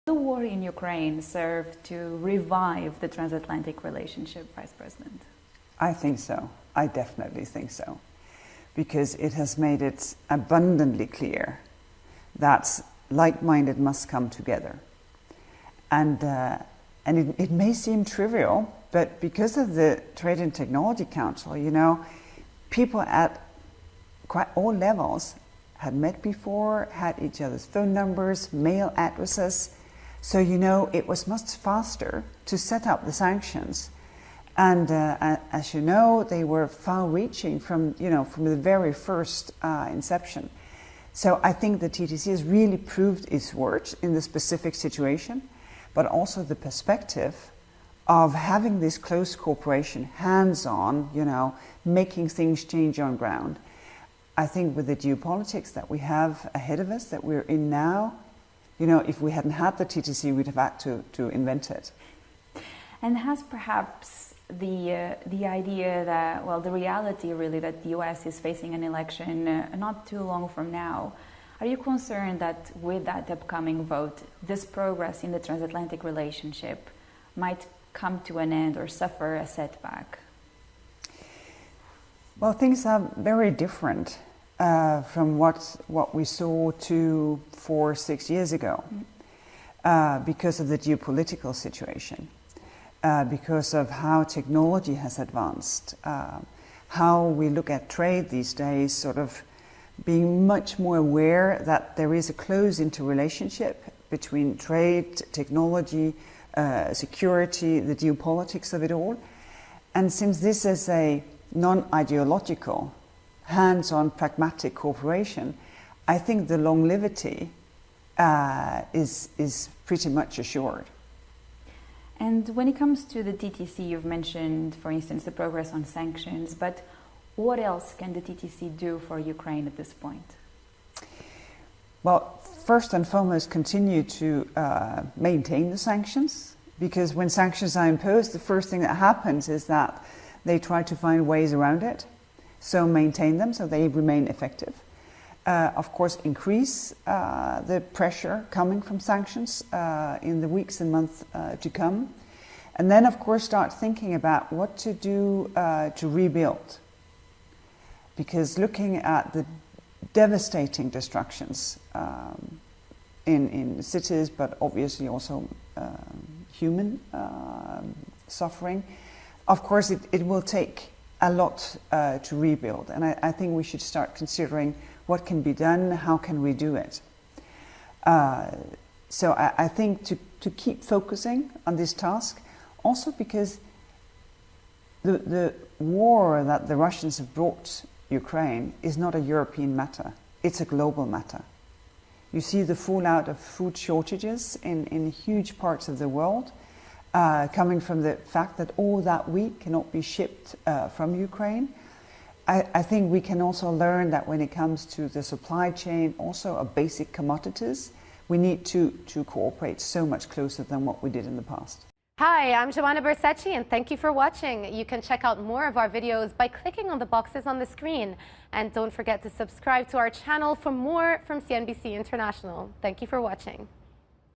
The war in Ukraine served to revive the transatlantic relationship, Vice President? I think so. I definitely think so. Because it has made it abundantly clear that like-minded must come together. And it may seem trivial, but because of the Trade and Technology Council, you know, people at quite all levels had met before, had each other's phone numbers, mail addresses. So, you know, it was much faster to set up the sanctions. And as you know, they were far-reaching from the very first inception. So I think the TTC has really proved its worth in the specific situation, but also the perspective of having this close cooperation, hands-on, you know, making things change on ground. I think with the geopolitics that we have ahead of us, that we're in now, you know, if we hadn't had the TTC, we'd have had to invent it. And has perhaps the idea that, well, the reality really that the US is facing an election not too long from now, are you concerned that with that upcoming vote, this progress in the transatlantic relationship might come to an end or suffer a setback? Well, things are very different from what we saw 2, 4, 6 years ago because of the geopolitical situation, because of how technology has advanced, how we look at trade these days, sort of being much more aware that there is a close interrelationship between trade, technology, security, the geopolitics of it all. And since this is a non-ideological, hands-on, pragmatic cooperation, I think the longevity is pretty much assured. And when it comes to the TTC, you've mentioned, for instance, the progress on sanctions, but what else can the TTC do for Ukraine at this point? Well, first and foremost, continue to maintain the sanctions, because when sanctions are imposed, the first thing that happens is that they try to find ways around it. So maintain them so they remain effective. Of course, increase the pressure coming from sanctions in the weeks and months to come. And then, of course, start thinking about what to do to rebuild. Because looking at the devastating destructions in cities, but obviously also human suffering, of course, it will take a lot to rebuild. And I think we should start considering what can be done, how can we do it. So I think to keep focusing on this task, also because the war that the Russians have brought Ukraine is not a European matter, it's a global matter. You see the fallout of food shortages in huge parts of the world, coming from the fact that all that wheat cannot be shipped from Ukraine. I think we can also learn that when it comes to the supply chain, also of basic commodities, we need to cooperate so much closer than what we did in the past. Hi, I'm Joanna Bersecci, and thank you for watching. You can check out more of our videos by clicking on the boxes on the screen. And don't forget to subscribe to our channel for more from CNBC International. Thank you for watching.